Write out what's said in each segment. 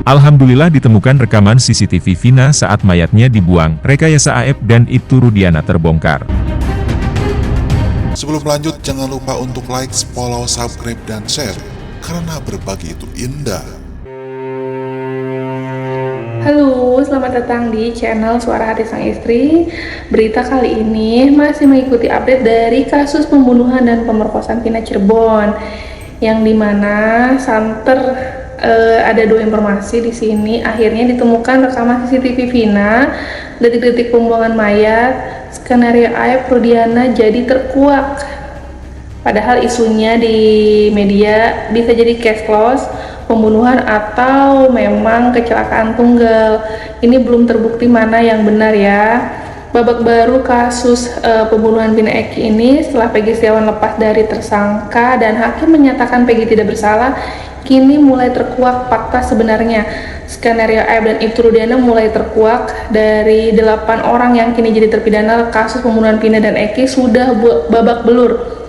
Alhamdulillah ditemukan rekaman CCTV Vina saat mayatnya dibuang, rekayasa Aep dan Ibtu Rudiana terbongkar. Sebelum lanjut, jangan lupa untuk like, follow, subscribe, dan share, karena berbagi itu indah. Halo, selamat datang di channel Suara Hati Sang Istri. Berita kali ini masih mengikuti update dari kasus pembunuhan dan pemerkosaan Vina Cirebon, yang dimana santer ada dua informasi di sini. Akhirnya ditemukan rekaman CCTV Vina, detik-detik pembuangan mayat, skenario Aep Rudiana jadi terkuak. Padahal isunya di media bisa jadi case close, pembunuhan atau memang kecelakaan tunggal. Ini belum terbukti mana yang benar ya. Babak baru kasus pembunuhan Vina Eki ini setelah Peggy Setiawan lepas dari tersangka dan hakim menyatakan Peggy tidak bersalah, kini mulai terkuak fakta sebenarnya. Skenario Aep dan Ibtu Rudiana mulai terkuak. Dari 8 orang yang kini jadi terpidana kasus pembunuhan Vina dan Eki sudah babak belur.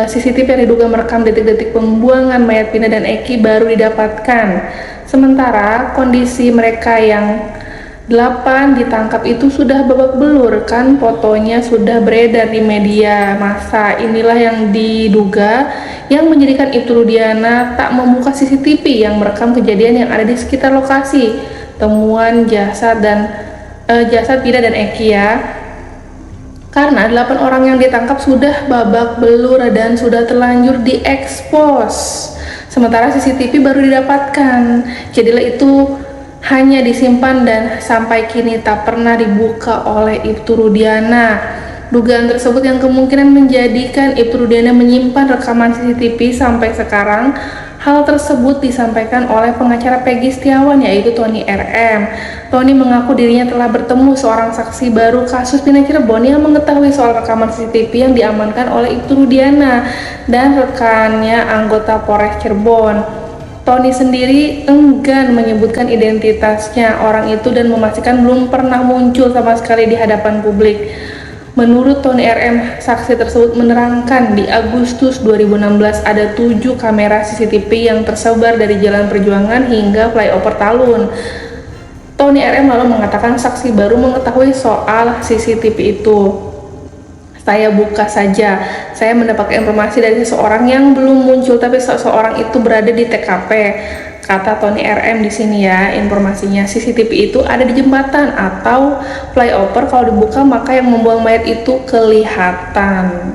CCTV yang diduga merekam detik-detik pembuangan mayat Vina dan Eki baru didapatkan. Sementara kondisi mereka yang 8 ditangkap itu sudah babak belur, kan fotonya sudah beredar di media massa. Inilah yang diduga yang menjadikan Ibtu Rudiana tak membuka CCTV yang merekam kejadian yang ada di sekitar lokasi temuan jasad Vina dan Eki ya. Karena 8 orang yang ditangkap sudah babak belur dan sudah terlanjur diekspos. Sementara CCTV baru didapatkan. Jadilah itu hanya disimpan dan sampai kini tak pernah dibuka oleh Ibtu Rudiana. Dugaan tersebut yang kemungkinan menjadikan Ibtu Rudiana menyimpan rekaman CCTV sampai sekarang. Hal tersebut disampaikan oleh pengacara Peggy Setiawan, yaitu Tony RM. Tony mengaku dirinya telah bertemu seorang saksi baru kasus Vina Cirebon yang mengetahui soal rekaman CCTV yang diamankan oleh Ibtu Rudiana dan rekannya anggota Polres Cirebon. Tony sendiri enggan menyebutkan identitasnya orang itu dan memastikan belum pernah muncul sama sekali di hadapan publik. Menurut Tony RM, saksi tersebut menerangkan di Agustus 2016 ada 7 kamera CCTV yang tersebar dari Jalan Perjuangan hingga flyover Talun. Tony RM lalu mengatakan saksi baru mengetahui soal CCTV itu. Saya buka saja, saya mendapatkan informasi dari seseorang yang belum muncul tapi seseorang itu berada di TKP. Kata Tony RM di sini ya, informasinya CCTV itu ada di jembatan atau flyover. Kalau dibuka maka yang membuang mayat itu kelihatan.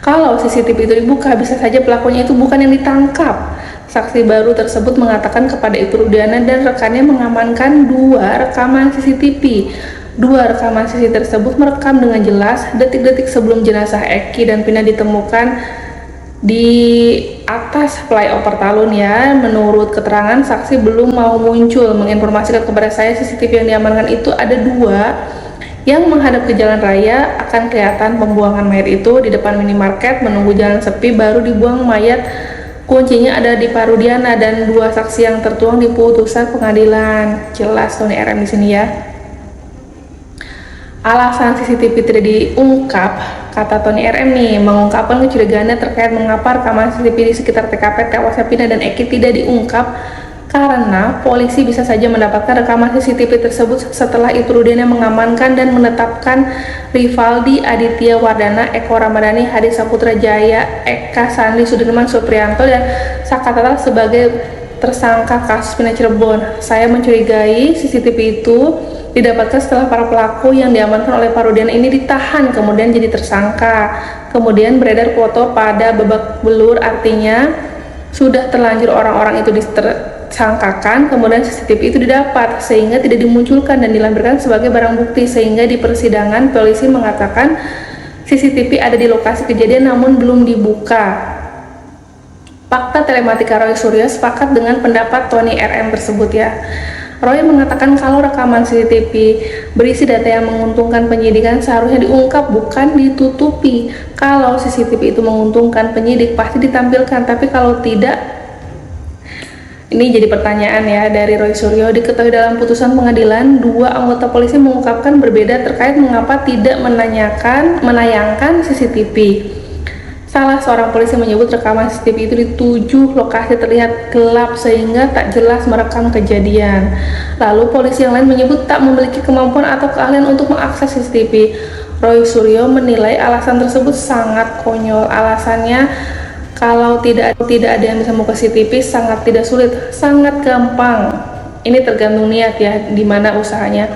Kalau CCTV itu dibuka bisa saja pelakunya itu bukan yang ditangkap. Saksi baru tersebut mengatakan kepada Ibtu Rudiana dan rekannya mengamankan 2 rekaman CCTV. 2 rekaman CCTV tersebut merekam dengan jelas detik-detik sebelum jenazah Eki dan Vina ditemukan di atas flyover Talun ya. Menurut keterangan saksi belum mau muncul menginformasikan kepada saya CCTV yang diamankan itu ada 2 yang menghadap ke jalan raya. Akan kelihatan pembuangan mayat itu di depan minimarket, menunggu jalan sepi baru dibuang mayat. Kuncinya ada di Pak Rudiana dan 2 saksi yang tertuang di putusan pengadilan. Jelas Tony RM di sini ya. Alasan CCTV tidak diungkap, kata Tony RM nih, mengungkapkan kecurigaannya terkait mengapa rekaman CCTV di sekitar TKP tewasnya Vina dan Eki tidak diungkap karena polisi bisa saja mendapatkan rekaman CCTV tersebut setelah Ibtu Rudiana mengamankan dan menetapkan Rivaldi Aditya Wardana, Eko Ramadhani, Hadi Saputra Jaya, Eka Sandi Sudirman Supriyanto dan Sakatata sebagai tersangka kasus Vina Cirebon. Saya mencurigai CCTV itu didapatkan setelah para pelaku yang diamankan oleh Pak Rudiana ini ditahan kemudian jadi tersangka. Kemudian beredar foto pada babak belur, artinya sudah terlanjur orang-orang itu ditersangkakan, kemudian CCTV itu didapat sehingga tidak dimunculkan dan dilampirkan sebagai barang bukti, sehingga di persidangan polisi mengatakan CCTV ada di lokasi kejadian namun belum dibuka. Fakta telematika Roy Suryo sepakat dengan pendapat Tony RM tersebut ya. Roy mengatakan kalau rekaman CCTV berisi data yang menguntungkan penyidikan seharusnya diungkap bukan ditutupi. Kalau CCTV itu menguntungkan penyidik pasti ditampilkan, tapi kalau tidak, ini jadi pertanyaan ya dari Roy Suryo. Diketahui dalam putusan pengadilan, 2 anggota polisi mengungkapkan berbeda terkait mengapa tidak menayangkan CCTV. Salah seorang polisi menyebut rekaman CCTV itu di 7 lokasi terlihat gelap sehingga tak jelas merekam kejadian. Lalu polisi yang lain menyebut tak memiliki kemampuan atau keahlian untuk mengakses CCTV. Roy Suryo menilai alasan tersebut sangat konyol. Alasannya, kalau tidak ada yang bisa membuka CCTV sangat tidak sulit, sangat gampang. Ini tergantung niat ya, di mana usahanya.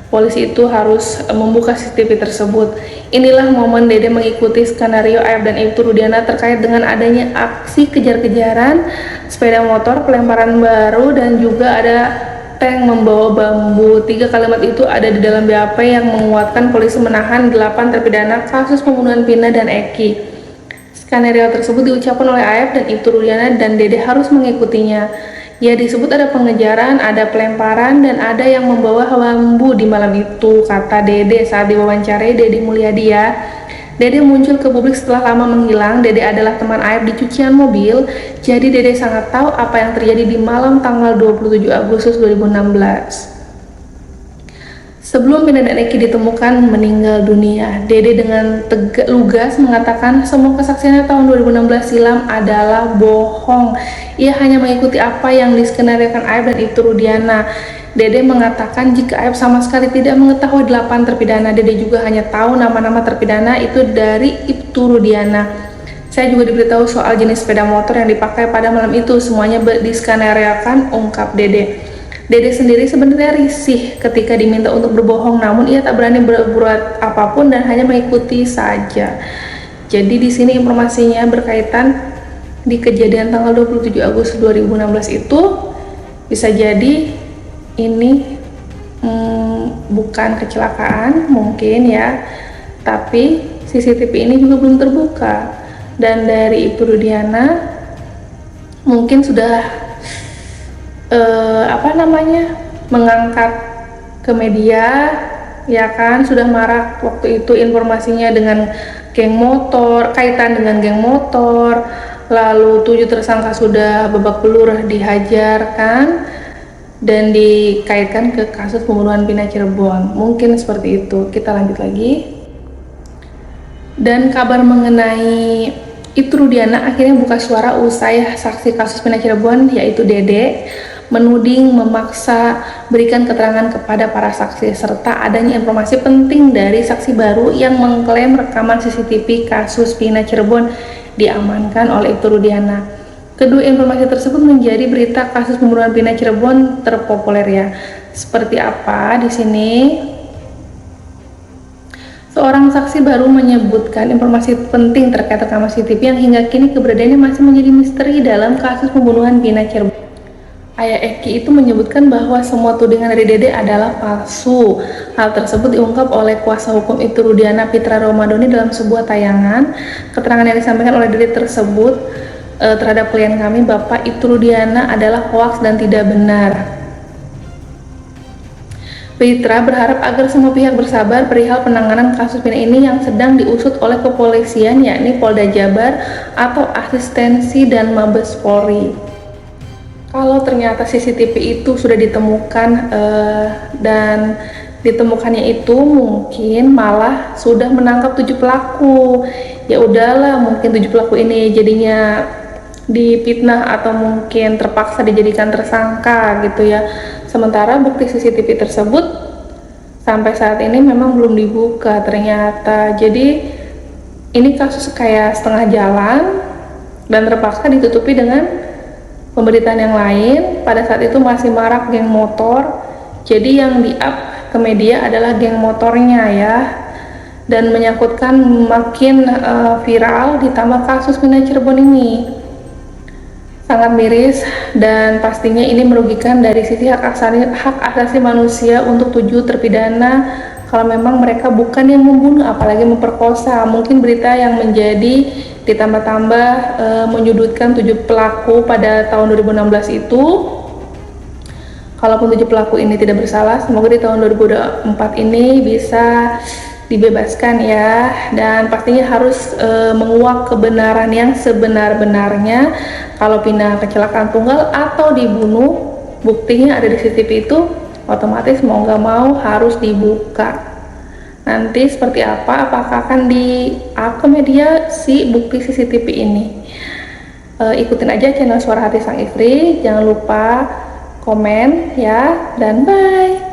Polisi itu harus membuka CCTV tersebut. Inilah momen Dede mengikuti skenario Ayab dan Ibtu Rudiana terkait dengan adanya aksi kejar-kejaran, sepeda motor, pelemparan baru, dan juga ada tank membawa bambu. 3 kalimat itu ada di dalam BAP yang menguatkan polisi menahan 8 terpidana kasus pembunuhan Vina dan Eki. Skenario tersebut diucapkan oleh Ayab dan Ibtu Rudiana dan Dede harus mengikutinya. Ya, disebut ada pengejaran, ada pelemparan, dan ada yang membawa bambu di malam itu, kata Dede saat diwawancarai Deddy Mulyadi ya. Dede muncul ke publik setelah lama menghilang. Dede adalah teman Ayab di cucian mobil, jadi Dede sangat tahu apa yang terjadi di malam tanggal 27 Agustus 2016. Sebelum Vina dan Eki ditemukan meninggal dunia, Dede dengan lugas mengatakan semua kesaksiannya tahun 2016 silam adalah bohong. Ia hanya mengikuti apa yang diskenariokan Ayab dan Ibtu Rudiana. Dede mengatakan jika Ayab sama sekali tidak mengetahui 8 terpidana, Dede juga hanya tahu nama-nama terpidana itu dari Ibtu Rudiana. Saya juga diberitahu soal jenis sepeda motor yang dipakai pada malam itu, semuanya diskenariokan, ungkap Dede. Dede sendiri sebenarnya risih ketika diminta untuk berbohong, namun ia tak berani berbuat apapun dan hanya mengikuti saja. Jadi di sini informasinya berkaitan di kejadian tanggal 27 Agustus 2016 itu bisa jadi ini bukan kecelakaan mungkin ya, tapi CCTV ini juga belum terbuka, dan dari Ibtu Rudiana mungkin sudah mengangkat ke media ya kan, sudah marak waktu itu informasinya dengan geng motor, kaitan dengan geng motor, lalu 7 tersangka sudah babak belur dihajar kan, dan dikaitkan ke kasus pembunuhan Vina Cirebon. Mungkin seperti itu. Kita lanjut lagi. Dan kabar mengenai Ibtu Rudiana akhirnya buka suara usai saksi kasus Vina Cirebon yaitu Dede menuding memaksa berikan keterangan kepada para saksi serta adanya informasi penting dari saksi baru yang mengklaim rekaman CCTV kasus Vina Cirebon diamankan oleh Ibtu Rudiana. Kedua informasi tersebut menjadi berita kasus pembunuhan Vina Cirebon terpopuler ya. Seperti apa di sini? Seorang saksi baru menyebutkan informasi penting terkait rekaman CCTV yang hingga kini keberadaannya masih menjadi misteri dalam kasus pembunuhan Vina Cirebon. Ayah Eki itu menyebutkan bahwa semua tudingan dari Dede adalah palsu. Hal tersebut diungkap oleh kuasa hukum Ibtu Rudiana Fitra Romadhoni dalam sebuah tayangan. Keterangan yang disampaikan oleh Dede tersebut terhadap klien kami, Bapak Ibtu Rudiana, adalah hoaks dan tidak benar. Fitra berharap agar semua pihak bersabar perihal penanganan kasus Vina ini yang sedang diusut oleh kepolisian, yakni Polda Jabar atau Asistensi dan Mabes Polri. Kalau ternyata CCTV itu sudah ditemukan dan ditemukannya itu mungkin malah sudah menangkap 7 pelaku, ya udahlah, mungkin 7 pelaku ini jadinya dipitnah atau mungkin terpaksa dijadikan tersangka gitu ya. Sementara bukti CCTV tersebut sampai saat ini memang belum dibuka ternyata. Jadi ini kasus kayak setengah jalan dan terpaksa ditutupi dengan pemberitaan yang lain. Pada saat itu masih marak geng motor, jadi yang di-up ke media adalah geng motornya ya, dan menyangkutkan makin viral ditambah kasus Vina Cirebon ini. Sangat miris dan pastinya ini merugikan dari sisi hak asasi manusia untuk 7 terpidana kalau memang mereka bukan yang membunuh apalagi memperkosa. Mungkin berita yang menjadi ditambah-tambah menyudutkan 7 pelaku pada tahun 2016 itu, kalaupun 7 pelaku ini tidak bersalah, semoga di tahun 2024 ini bisa dibebaskan ya, dan pastinya harus menguak kebenaran yang sebenar-benarnya. Kalau Vina kecelakaan tunggal atau dibunuh, buktinya ada di CCTV itu, otomatis mau nggak mau harus dibuka. nanti seperti apa, apakah akan di-up ke media si bukti CCTV ini. Ikutin aja channel Suara Hati Sang Istri, jangan lupa komen ya, dan bye.